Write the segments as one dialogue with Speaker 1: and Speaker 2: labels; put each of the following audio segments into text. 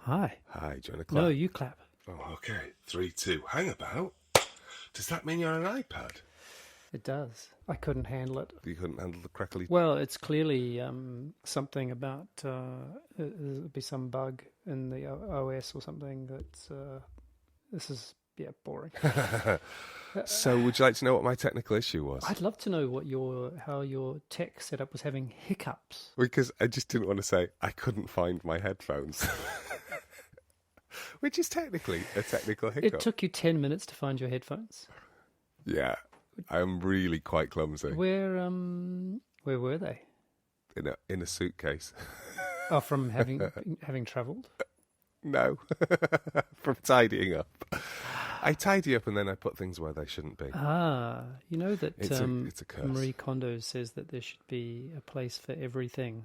Speaker 1: Hi.
Speaker 2: Hi, do you want to clap?
Speaker 1: No, you clap.
Speaker 2: Oh, okay. 3, 2. Hang about. Does that mean you're on an iPad?
Speaker 1: It does. I couldn't handle it.
Speaker 2: You couldn't handle the crackly...
Speaker 1: Well, it's clearly something about... there'll be some bug in the OS or something that's... this is, boring.
Speaker 2: So, would you like to know what my technical issue was?
Speaker 1: I'd love to know how your tech setup was having hiccups.
Speaker 2: Because I just didn't want to say I couldn't find my headphones. Which is technically a technical hiccup.
Speaker 1: It took you 10 minutes to find your headphones?
Speaker 2: Yeah. I'm really quite clumsy.
Speaker 1: Where were they?
Speaker 2: In a suitcase.
Speaker 1: Oh, from having travelled?
Speaker 2: No. From tidying up. I tidy up and then I put things where they shouldn't be.
Speaker 1: Ah, you know that
Speaker 2: it's a curse.
Speaker 1: Marie Kondo says that there should be a place for everything.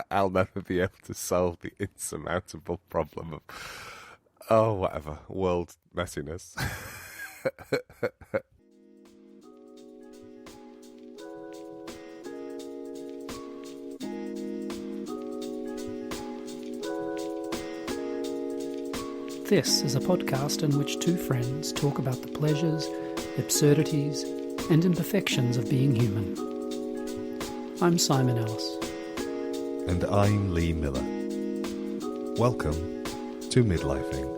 Speaker 2: I'll never be able to solve the insurmountable problem of, whatever, world messiness.
Speaker 1: This is a podcast in which two friends talk about the pleasures, absurdities, and imperfections of being human. I'm Simon Ellis.
Speaker 3: And I'm Lee Miller. Welcome to Midlifing.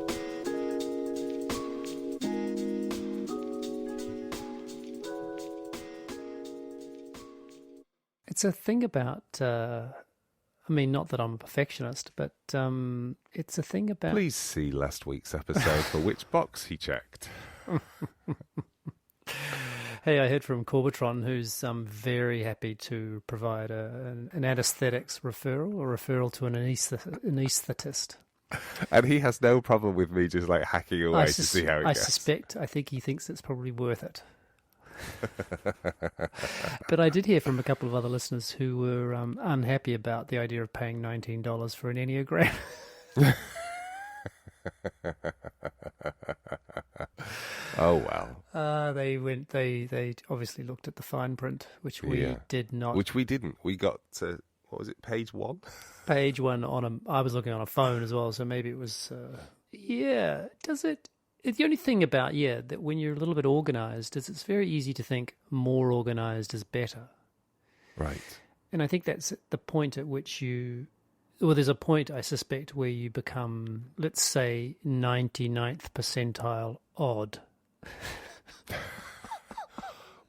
Speaker 1: It's a thing about... not that I'm a perfectionist, but it's a thing about...
Speaker 2: Please see last week's episode for which box he checked.
Speaker 1: Hey, I heard from Corbatron, who's very happy to provide an anaesthetics referral, or referral to an anaesthetist.
Speaker 2: And he has no problem with me just like hacking away to see how it goes.
Speaker 1: I think he thinks it's probably worth it. But I did hear from a couple of other listeners who were unhappy about the idea of paying $19 for an Enneagram.
Speaker 2: Oh well.
Speaker 1: They obviously looked at the fine print, which we did not.
Speaker 2: Which we didn't. We got to, what was it, page 1?
Speaker 1: Page 1 I was looking on a phone as well, so maybe it was. Does it? The only thing about, that when you're a little bit organised is it's very easy to think more organised is better.
Speaker 2: Right.
Speaker 1: And I think that's the point at which there's a point, I suspect, where you become, let's say, 99th percentile odd.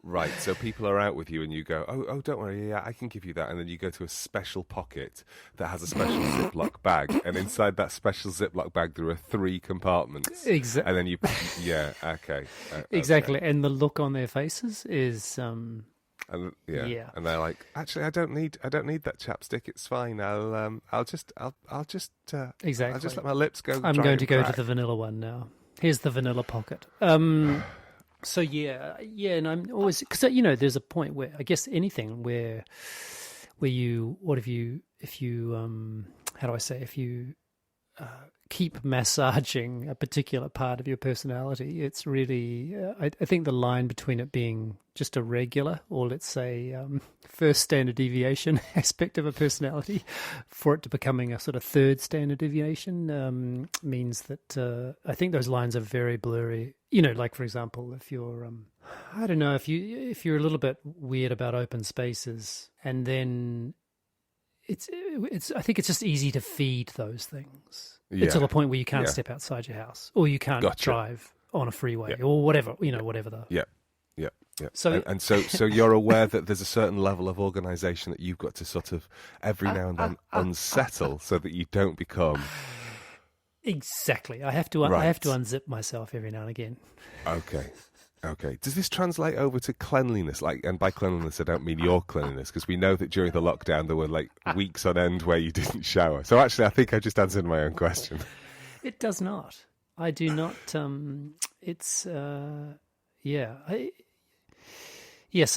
Speaker 2: Right, so people are out with you and you go, oh, don't worry, I can give you that. And then you go to a special pocket that has a special Ziploc bag. And inside that special Ziploc bag, there are 3 compartments.
Speaker 1: Exactly.
Speaker 2: And then okay.
Speaker 1: Exactly.
Speaker 2: Okay.
Speaker 1: And the look on their faces is...
Speaker 2: And they're like, actually, I don't need that chapstick. It's fine. I'll just
Speaker 1: exactly.
Speaker 2: I'll just let my lips go.
Speaker 1: I'm going to go to the vanilla one now. Here's the vanilla pocket. So and I'm always, because there's a point where I guess anything where you keep massaging a particular part of your personality, it's really I think the line between it being just a regular, or let's say first standard deviation aspect of a personality, for it to becoming a sort of third standard deviation means that I think those lines are very blurry. Like for example, if you're I don't know, if you're a little bit weird about open spaces, and then it's I think it's just easy to feed those things. Until the point where you can't step outside your house, or you can't drive on a freeway, or whatever, whatever the...
Speaker 2: Yeah.
Speaker 1: So,
Speaker 2: so you're aware that there's a certain level of organisation that you've got to sort of every now and then unsettle so that you don't become...
Speaker 1: Exactly. I have to unzip myself every now and again.
Speaker 2: Okay. Does this translate over to cleanliness? And by cleanliness, I don't mean your cleanliness, because we know that during the lockdown there were weeks on end where you didn't shower. So actually, I think I just answered my own question.
Speaker 1: It does not. I do not. So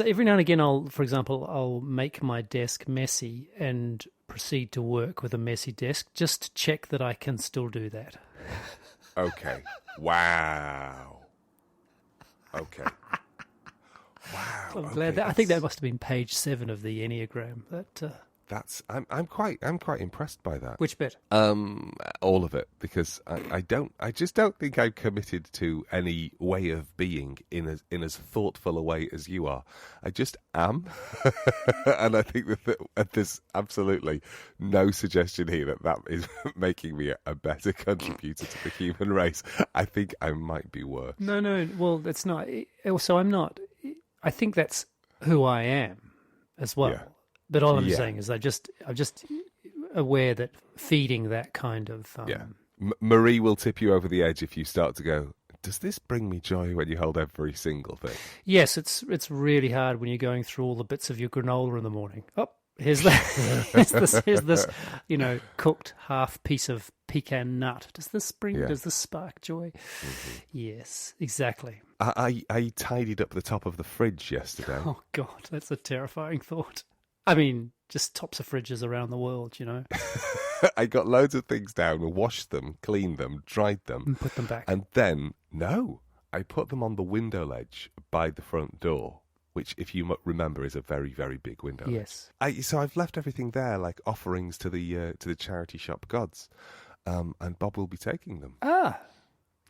Speaker 1: every now and again, I'll make my desk messy and proceed to work with a messy desk just to check that I can still do that.
Speaker 2: Okay. Wow. Okay. Wow.
Speaker 1: I'm glad that. I think that must have been page 7 of the Enneagram.
Speaker 2: I'm quite impressed by that.
Speaker 1: Which bit?
Speaker 2: All of it, because I just don't think I'm committed to any way of being in as thoughtful a way as you are. I just am, and I think that there's absolutely no suggestion here that is making me a better contributor to the human race. I think I might be worse.
Speaker 1: No. Well, that's not. Also, I'm not. I think that's who I am as well.
Speaker 2: Yeah.
Speaker 1: But all I'm saying is I'm just aware that feeding that kind of...
Speaker 2: Marie will tip you over the edge if you start to go, does this bring me joy when you hold every single thing?
Speaker 1: Yes, it's really hard when you're going through all the bits of your granola in the morning. Oh, here's that. here's this, cooked half piece of pecan nut. Does this spark joy? Mm-hmm. Yes, exactly.
Speaker 2: I tidied up the top of the fridge yesterday.
Speaker 1: Oh, God, that's a terrifying thought. I mean, just tops of fridges around the world,
Speaker 2: I got loads of things down, washed them, cleaned them, dried them.
Speaker 1: And put them back.
Speaker 2: And then, I put them on the window ledge by the front door, which, if you remember, is a very, very big window
Speaker 1: yes.
Speaker 2: ledge. So I've left everything there, like offerings to the charity shop gods. And Bob will be taking them.
Speaker 1: Ah.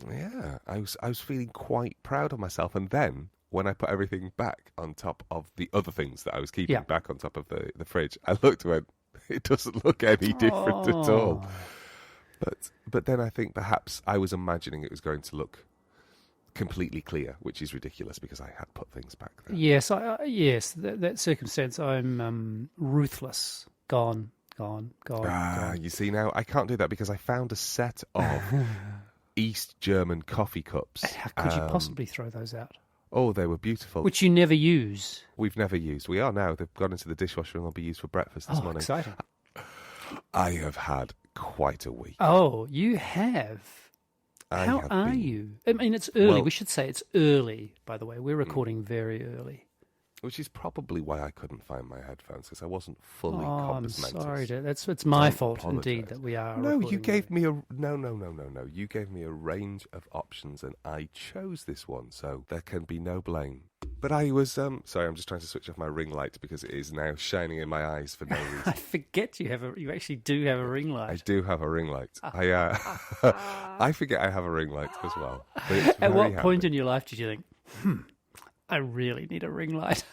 Speaker 2: Yeah, I was feeling quite proud of myself. And then... when I put everything back on top of the other things that I was keeping back on top of the fridge, I looked and went, it doesn't look any different at all. But then I think perhaps I was imagining it was going to look completely clear, which is ridiculous because I had put things back there.
Speaker 1: Yes, that circumstance, I'm ruthless. Gone.
Speaker 2: You see, now I can't do that because I found a set of East German coffee cups.
Speaker 1: How could you possibly throw those out?
Speaker 2: Oh, they were beautiful.
Speaker 1: Which you never use.
Speaker 2: We've never used. We are now. They've gone into the dishwasher and will be used for breakfast this morning.
Speaker 1: Exciting.
Speaker 2: I have had quite a week.
Speaker 1: Oh, you have? How are you? I mean, it's early.
Speaker 2: Well,
Speaker 1: we should say it's early, by the way. We're recording very early.
Speaker 2: Which is probably why I couldn't find my headphones, because I wasn't fully compass mentis.
Speaker 1: I'm sorry. It's my fault, indeed, that we are
Speaker 2: No, you gave me a... No. You gave me a range of options, and I chose this one, so there can be no blame. But I was... sorry, I'm just trying to switch off my ring light, because it is now shining in my eyes for no reason.
Speaker 1: I forget you actually do have a ring light.
Speaker 2: I do have a ring light. I forget I have a ring light as well. But it's
Speaker 1: At what
Speaker 2: handy.
Speaker 1: point in your life did you think, I really need a ring light?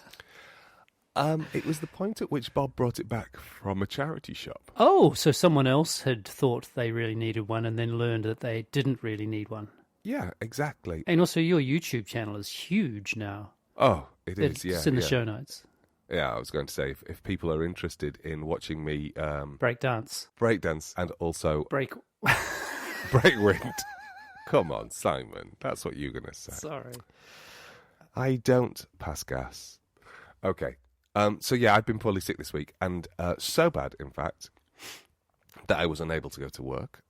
Speaker 2: It was the point at which Bob brought it back from a charity shop.
Speaker 1: Oh, so someone else had thought they really needed one and then learned that they didn't really need one.
Speaker 2: Yeah, exactly.
Speaker 1: And also your YouTube channel is huge now.
Speaker 2: Oh, it is,
Speaker 1: It's in the show notes.
Speaker 2: Yeah, I was going to say, if people are interested in watching me...
Speaker 1: breakdance
Speaker 2: and also...
Speaker 1: Breakwind.
Speaker 2: Come on, Simon. That's what you're going to say.
Speaker 1: Sorry.
Speaker 2: I don't pass gas. Okay. So, yeah, I've been poorly sick this week, and so bad, in fact, that I was unable to go to work,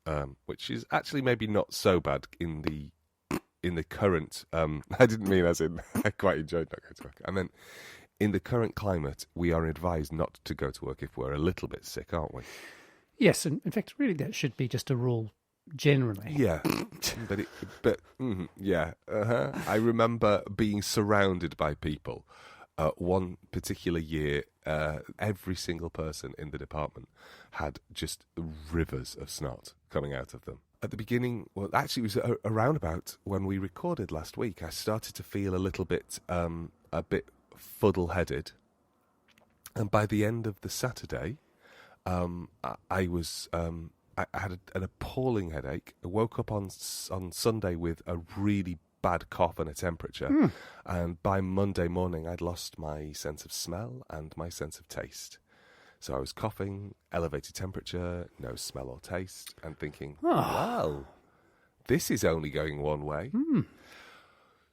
Speaker 2: which is actually maybe not so bad in the current... I didn't mean as in I quite enjoyed not going to work. I meant in the current climate, we are advised not to go to work if we're a little bit sick, aren't we?
Speaker 1: Yes, and in fact, really, that should be just a rule generally.
Speaker 2: Yeah, I remember being surrounded by people. One particular year, every single person in the department had just rivers of snot coming out of them. At the beginning, well, actually, it was around about when we recorded last week. I started to feel a little bit, fuddle-headed, and by the end of the Saturday, I was. I had an appalling headache. I woke up on Sunday with a really bad cough and a temperature. And by Monday morning, I'd lost my sense of smell and my sense of taste. So I was coughing, elevated temperature, no smell or taste, and thinking, well, this is only going one way.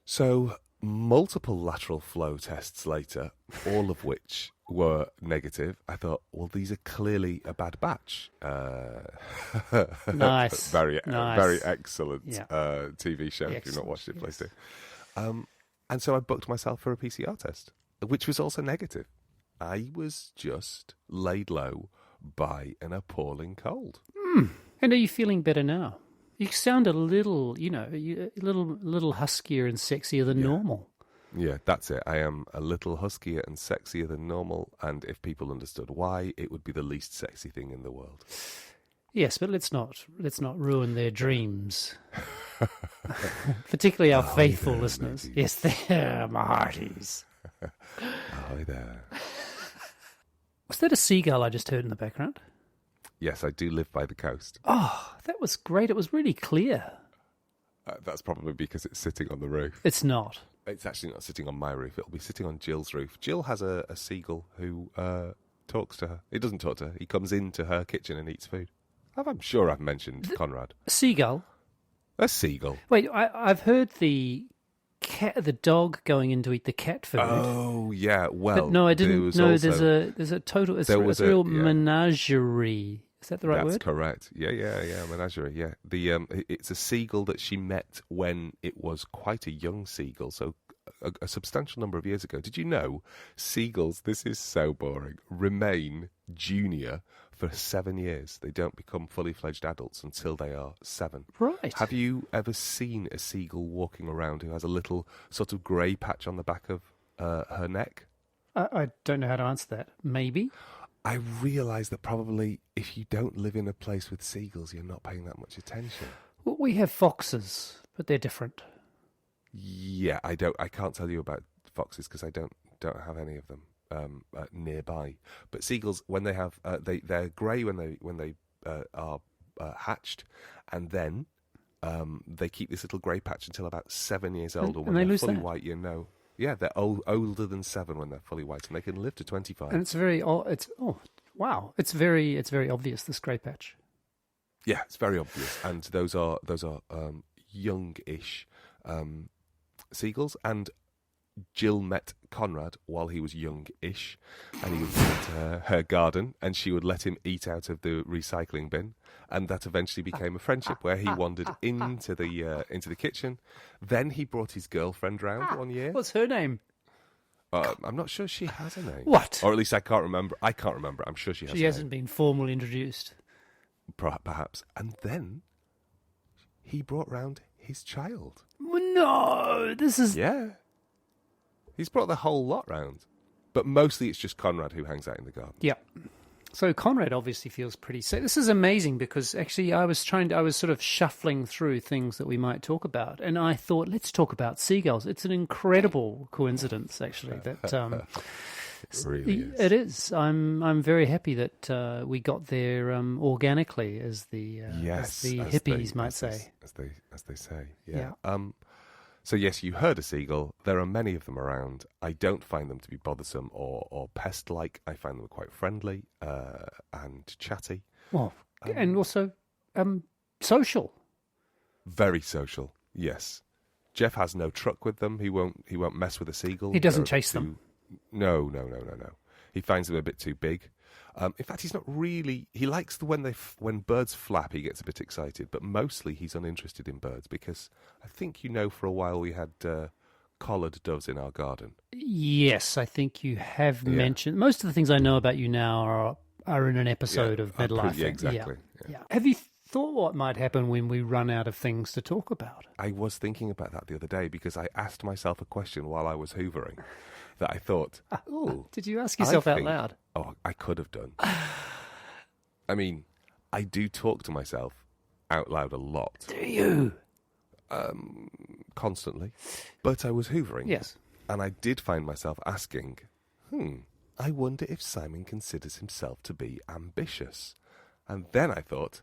Speaker 2: So multiple lateral flow tests later, all of which were negative, I thought, well, these are clearly a bad batch.
Speaker 1: Nice.
Speaker 2: Very excellent TV show. If you've not watched it, please do. And so I booked myself for a PCR test, which was also negative. I was just laid low by an appalling cold.
Speaker 1: And are you feeling better now? You sound a little, a little huskier and sexier than normal.
Speaker 2: Yeah, that's it. I am a little huskier and sexier than normal, and if people understood why, it would be the least sexy thing in the world.
Speaker 1: Yes, but let's not ruin their dreams. Particularly our faithful
Speaker 2: there,
Speaker 1: listeners.
Speaker 2: matey.
Speaker 1: Yes, they're my hearties.
Speaker 2: Hi there.
Speaker 1: Was that a seagull I just heard in the background?
Speaker 2: Yes, I do live by the coast.
Speaker 1: Oh, that was great. It was really clear.
Speaker 2: That's probably because it's sitting on the roof.
Speaker 1: It's not.
Speaker 2: It's actually not sitting on my roof. It'll be sitting on Jill's roof. Jill has a seagull who talks to her. He doesn't talk to her. He comes into her kitchen and eats food. I'm sure I've mentioned Conrad.
Speaker 1: A seagull?
Speaker 2: A seagull.
Speaker 1: Wait, I've heard the dog going in to eat the cat food.
Speaker 2: Oh, yeah. Well,
Speaker 1: but no, I didn't know
Speaker 2: also,
Speaker 1: there's a total, it's
Speaker 2: there was
Speaker 1: a real
Speaker 2: yeah.
Speaker 1: menagerie. Is that the right word?
Speaker 2: That's correct. Yeah, menagerie, yeah. It's a seagull that she met when it was quite a young seagull, so a substantial number of years ago. Did you know seagulls, this is so boring, remain junior for 7 years? They don't become fully fledged adults until they are 7.
Speaker 1: Right.
Speaker 2: Have you ever seen a seagull walking around who has a little sort of grey patch on the back of her neck?
Speaker 1: I don't know how to answer that. Maybe.
Speaker 2: I realise that probably if you don't live in a place with seagulls, you're not paying that much attention.
Speaker 1: Well, we have foxes, but they're different.
Speaker 2: Yeah, I can't tell you about foxes because I don't have any of them nearby. But seagulls, when they have, they're grey when they are hatched, and then they keep this little grey patch until about 7 years old.
Speaker 1: And
Speaker 2: when
Speaker 1: they
Speaker 2: they're
Speaker 1: lose
Speaker 2: fully
Speaker 1: that?
Speaker 2: white, yeah, they're older than 7 when they're fully white, and they can live to 25.
Speaker 1: And it's very, wow, it's very obvious, this grey patch.
Speaker 2: Yeah, it's very obvious, and those are young-ish seagulls. And Jill met Conrad while he was young-ish, and he would come into her garden, and she would let him eat out of the recycling bin, and that eventually became a friendship where he wandered into the kitchen. Then he brought his girlfriend round one year.
Speaker 1: What's her name?
Speaker 2: I'm not sure she has a name.
Speaker 1: What?
Speaker 2: Or at least I can't remember. I'm sure she has.
Speaker 1: She hasn't been formally introduced.
Speaker 2: Perhaps. And then he brought round his child.
Speaker 1: No, this is...
Speaker 2: Yeah. He's brought the whole lot round. But mostly it's just Conrad who hangs out in the garden.
Speaker 1: Yeah. So Conrad obviously feels pretty safe. This is amazing because actually I was sort of shuffling through things that we might talk about, and I thought, let's talk about seagulls. It's an incredible coincidence, actually, that
Speaker 2: It really is.
Speaker 1: It is. I'm very happy that we got there organically, as the hippies might say.
Speaker 2: As they say. Yeah. So yes, you heard a seagull. There are many of them around. I don't find them to be bothersome or pest-like. I find them quite friendly and chatty.
Speaker 1: Well, and also social.
Speaker 2: Very social. Yes. Jeff has no truck with them. He won't mess with a seagull.
Speaker 1: He doesn't chase them.
Speaker 2: No. He finds them a bit too big. In fact, he's not really. He likes when birds flap. He gets a bit excited, but mostly he's uninterested in birds because I think for a while we had collared doves in our garden.
Speaker 1: Yes, I think you have mentioned most of the things I know about you now are in an episode of Midlife.
Speaker 2: Yeah, exactly.
Speaker 1: Yeah. Have you thought what might happen when we run out of things to talk about?
Speaker 2: I was thinking about that the other day because I asked myself a question while I was hoovering that I thought, oh.
Speaker 1: Did you ask yourself out loud?
Speaker 2: Oh, I could have done. I mean, I do talk to myself out loud a lot.
Speaker 1: Do you?
Speaker 2: Constantly. But I was hoovering.
Speaker 1: Yes.
Speaker 2: And I did find myself asking, I wonder if Simon considers himself to be ambitious. And then I thought,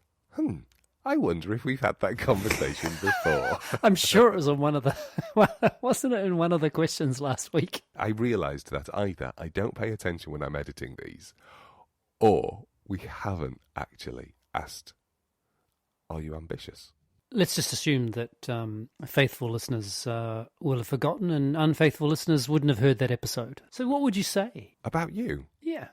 Speaker 2: I wonder if we've had that conversation before.
Speaker 1: I'm sure it was on one of the... Wasn't it in one of the questions last week?
Speaker 2: I realised that either I don't pay attention when I'm editing these, or we haven't actually asked, are you ambitious?
Speaker 1: Let's just assume that faithful listeners will have forgotten and unfaithful listeners wouldn't have heard that episode. So what would you say?
Speaker 2: About you?
Speaker 1: Yeah.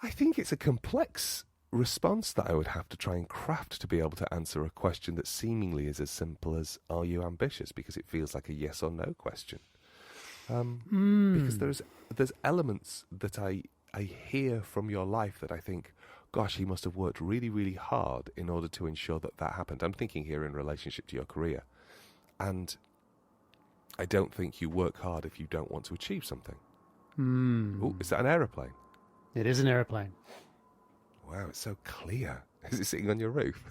Speaker 2: I think it's a complex response that I would have to try and craft to be able to answer a question that seemingly is as simple as, are you ambitious? Because it feels like a yes or no question. Because there's elements that I hear from your life that I think, gosh, he must have worked really, really hard in order to ensure that happened. I'm thinking here in relationship to your career. And I don't think you work hard if you don't want to achieve something.
Speaker 1: Hmm.
Speaker 2: Oh, is that an aeroplane?
Speaker 1: It is an aeroplane.
Speaker 2: Wow, it's so clear. Is it sitting on your roof?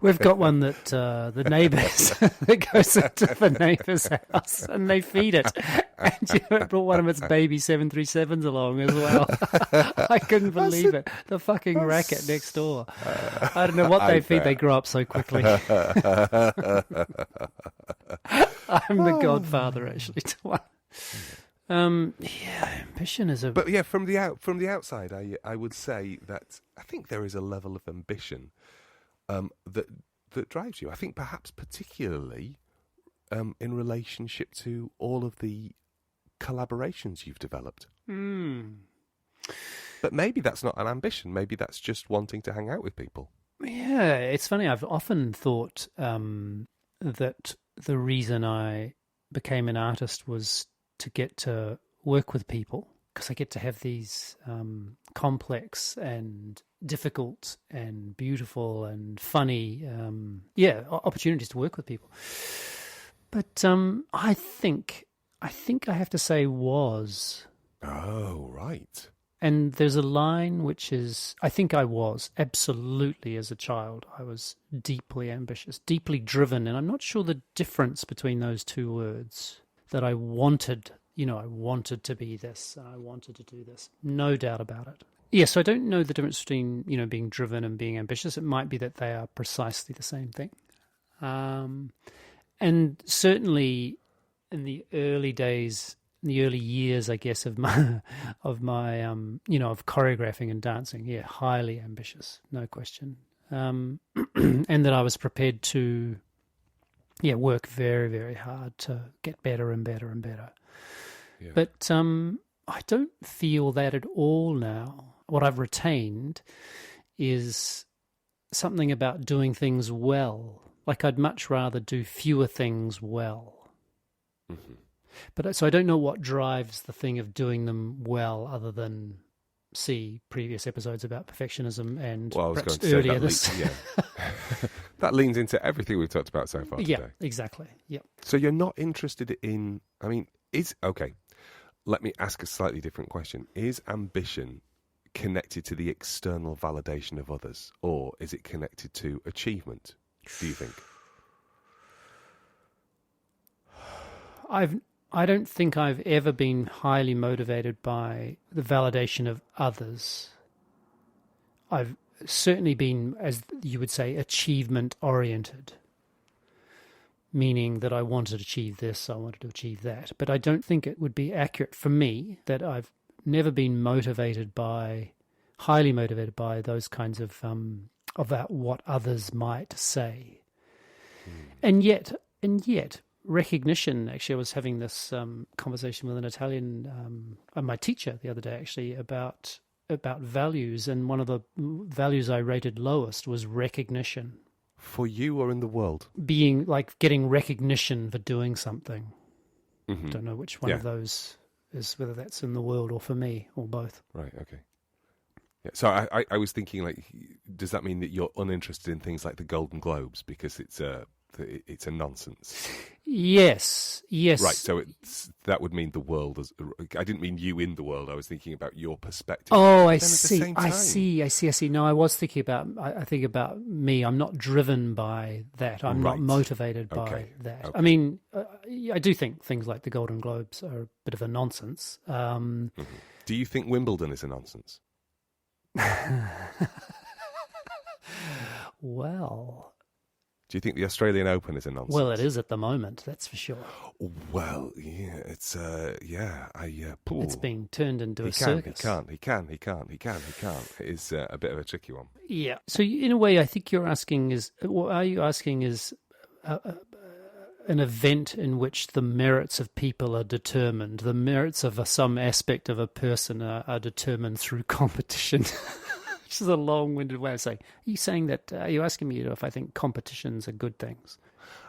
Speaker 1: We've got one that the neighbours, that goes into the neighbour's house and they feed it. And it brought one of its baby 737s along as well. I couldn't believe it. The fucking racket next door. I don't know what they feed. They grow up so quickly. I'm the godfather, actually, to one. Ambition is a...
Speaker 2: But yeah, from the outside, I would say that I think there is a level of ambition that drives you. I think perhaps particularly in relationship to all of the collaborations you've developed. But maybe that's not an ambition. Maybe that's just wanting to hang out with people.
Speaker 1: Yeah, it's funny. I've often thought that the reason I became an artist was to get to work with people, because I get to have these complex and difficult and beautiful and funny, opportunities to work with people. But I think I have to say was.
Speaker 2: Oh, right.
Speaker 1: And there's a line which is, I think I was, absolutely as a child. I was deeply ambitious, deeply driven, and I'm not sure the difference between those two words. That I wanted to be this, and I wanted to do this. No doubt about it. Yeah, so I don't know the difference between, being driven and being ambitious. It might be that they are precisely the same thing. And certainly in the early days, in the early years, I guess, of my of choreographing and dancing, yeah, highly ambitious, no question. And that I was prepared to, work very, very hard to get better and better and better. Yeah. But I don't feel that at all now. What I've retained is something about doing things well. Like I'd much rather do fewer things well. Mm-hmm. But so I don't know what drives the thing of doing them well, other than see previous episodes about perfectionism and perhaps earlier this.
Speaker 2: That leans into everything we've talked about so far today.
Speaker 1: Yeah, exactly. Yeah.
Speaker 2: So you're not interested in, let me ask a slightly different question. Is ambition connected to the external validation of others, or is it connected to achievement, do you think?
Speaker 1: I don't think I've ever been highly motivated by the validation of others. I've certainly been, as you would say, achievement-oriented, meaning that I wanted to achieve this, I wanted to achieve that. But I don't think it would be accurate for me that I've never been highly motivated by those kinds of what others might say. And yet, recognition, actually, I was having this conversation with an Italian, my teacher the other day, actually, about values, and one of the values I rated lowest was recognition.
Speaker 2: For you or in the world?
Speaker 1: Being like getting recognition for doing something.
Speaker 2: Mm-hmm.
Speaker 1: I don't know which one of those is, whether that's in the world or for me, or both.
Speaker 2: Right, okay. Yeah, so I was thinking, does that mean that you're uninterested in things like the Golden Globes because it's a nonsense?
Speaker 1: Yes.
Speaker 2: Right, so that would mean the world. I didn't mean you in the world. I was thinking about your perspective.
Speaker 1: Oh, I see. I see. No, I was thinking about. I think about me. I'm not driven by that. I'm not motivated by that. Okay. I mean, I do think things like the Golden Globes are a bit of a nonsense.
Speaker 2: Mm-hmm. Do you think Wimbledon is a nonsense?
Speaker 1: Well.
Speaker 2: Do you think the Australian Open is a nonsense?
Speaker 1: Well, it is at the moment, that's for sure.
Speaker 2: Well, yeah, it's
Speaker 1: it's being turned into a circus.
Speaker 2: He can't. It is a bit of a tricky one.
Speaker 1: Yeah. So in a way, I think you're asking is, what are you asking is an event in which the merits of people are determined, the merits of some aspect of a person are determined through competition. Which is a long-winded way of saying, are you asking me if I think competitions are good things?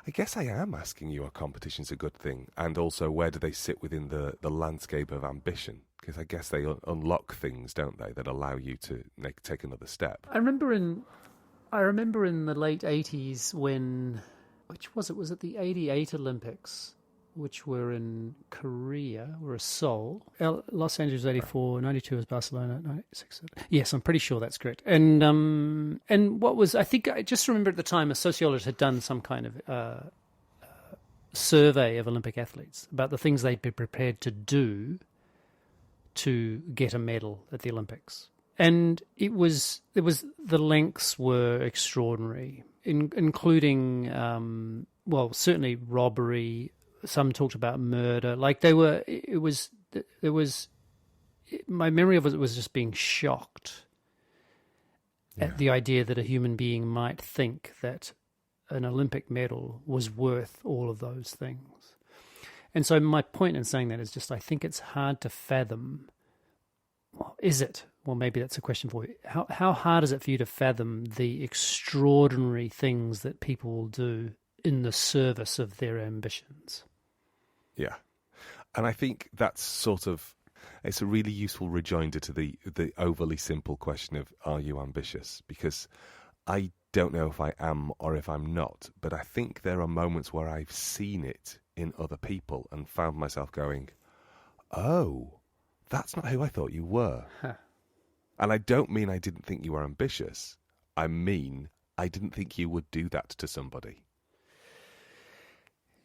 Speaker 2: I guess I am asking you, are competitions a good thing? And also, where do they sit within the landscape of ambition? Because I guess they unlock things, don't they, that allow you to take another step.
Speaker 1: I remember in the late 80s when, which was it? Was it the 88 Olympics? which were in Korea, were Seoul. Los Angeles 84, 92 was Barcelona, 96. Yes, I'm pretty sure that's correct. And what was, I think, I just remember at the time a sociologist had done some kind of survey of Olympic athletes about the things they'd be prepared to do to get a medal at the Olympics. And the lengths were extraordinary, including, certainly robbery. Some talked about murder. My memory of it was just being shocked at the idea that a human being might think that an Olympic medal was worth all of those things. And so my point in saying that is just I think it's hard to fathom. Well, is it? Well, maybe that's a question for you. How hard is it for you to fathom the extraordinary things that people will do in the service of their ambitions?
Speaker 2: Yeah. And I think that's it's a really useful rejoinder to the overly simple question of, are you ambitious? Because I don't know if I am or if I'm not, but I think there are moments where I've seen it in other people and found myself going, oh, that's not who I thought you were. Huh. And I don't mean I didn't think you were ambitious. I mean, I didn't think you would do that to somebody.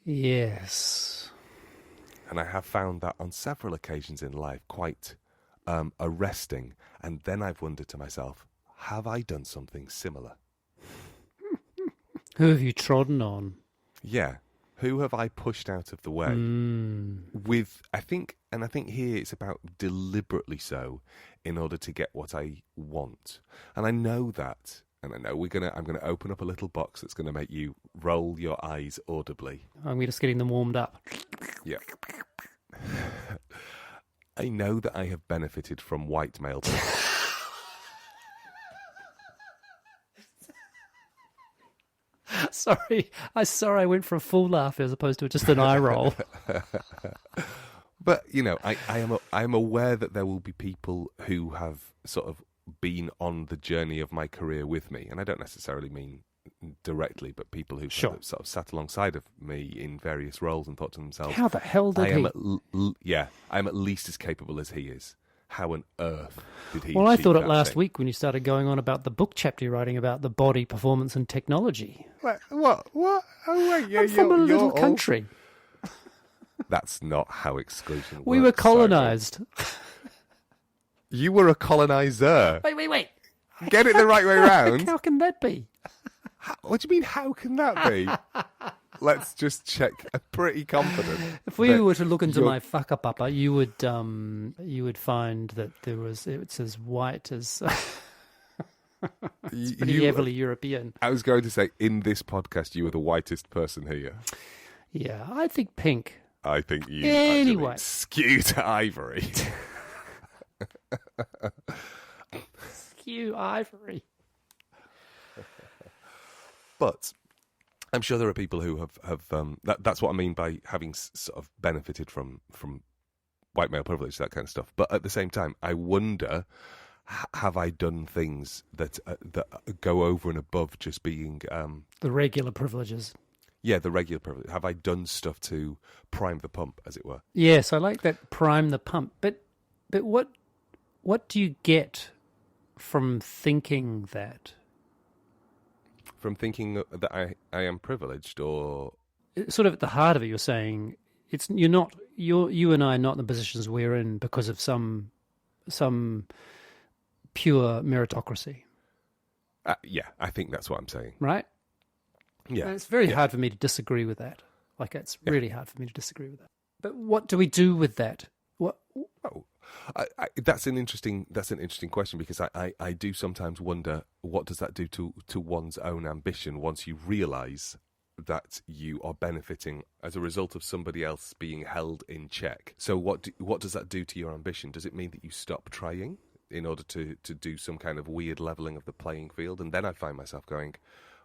Speaker 1: Yes.
Speaker 2: And I have found that on several occasions in life quite arresting. And then I've wondered to myself, have I done something similar?
Speaker 1: Who have you trodden on?
Speaker 2: Yeah. Who have I pushed out of the way? I think here it's about deliberately so in order to get what I want. And I know that. And I know I'm gonna open up a little box that's gonna make you roll your eyes audibly.
Speaker 1: I'm just getting them warmed up.
Speaker 2: Yeah. I know that I have benefited from white mailto.
Speaker 1: Sorry, I went for a full laugh as opposed to just an eye roll.
Speaker 2: But I am aware that there will be people who have sort of been on the journey of my career with me, and I don't necessarily mean directly, but people who sort of sat alongside of me in various roles and thought to themselves,
Speaker 1: "How the hell did he?"
Speaker 2: I am at least as capable as he is. How on earth did he?
Speaker 1: Well, I thought it last week when you started going on about the book chapter you're writing about the body, performance, and technology.
Speaker 2: What? Oh, wait,
Speaker 1: I'm from a little country.
Speaker 2: That's not how exclusion works.
Speaker 1: We were colonised.
Speaker 2: You were a colonizer.
Speaker 1: Wait.
Speaker 2: Get it the right way round.
Speaker 1: How can that be?
Speaker 2: What do you mean, how can that be? Let's just check. I'm pretty confident.
Speaker 1: If we were to look into my whakapapa, you would find that it's as white as... It's pretty heavily European.
Speaker 2: I was going to say, in this podcast, you were the whitest person here.
Speaker 1: Yeah, I think pink.
Speaker 2: I think you
Speaker 1: anyway
Speaker 2: skew to ivory.
Speaker 1: Skew ivory.
Speaker 2: But I'm sure there are people who have that's what I mean by having sort of benefited from white male privilege, that kind of stuff. But at the same time, I wonder, have I done things that go over and above just being
Speaker 1: the regular privileges?
Speaker 2: Yeah, the regular privilege. Have I done stuff to prime the pump, as it were?
Speaker 1: Yes, I like that, prime the pump. But what do you get from thinking that?
Speaker 2: From thinking that I am privileged, or
Speaker 1: sort of at the heart of it, you're saying you and I are not in the positions we're in because of some pure meritocracy.
Speaker 2: Yeah, I think that's what I'm saying.
Speaker 1: Right?
Speaker 2: Yeah.
Speaker 1: And it's very hard for me to disagree with that. It's really hard for me to disagree with that. But what do we do with that? What?
Speaker 2: Oh, that's an interesting question, because I do sometimes wonder, what does that do to one's own ambition once you realise that you are benefiting as a result of somebody else being held in check? So what does that do to your ambition? Does it mean that you stop trying in order to do some kind of weird levelling of the playing field? And then I find myself going,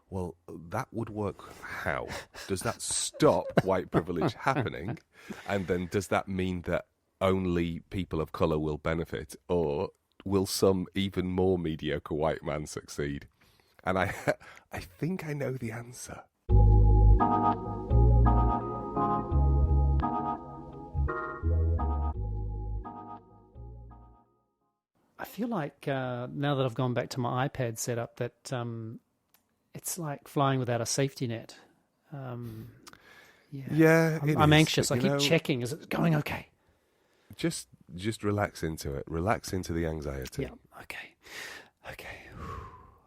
Speaker 2: well, that would work how? Does that stop white privilege happening? And then does that mean that only people of colour will benefit, or will some even more mediocre white man succeed? And I think I know the answer.
Speaker 1: feel like now that I've gone back to my iPad setup, that it's like flying without a safety net.
Speaker 2: Yeah,
Speaker 1: I'm anxious. I keep checking. Is it going okay?
Speaker 2: Just relax into it. Relax into the anxiety.
Speaker 1: Yeah. Okay.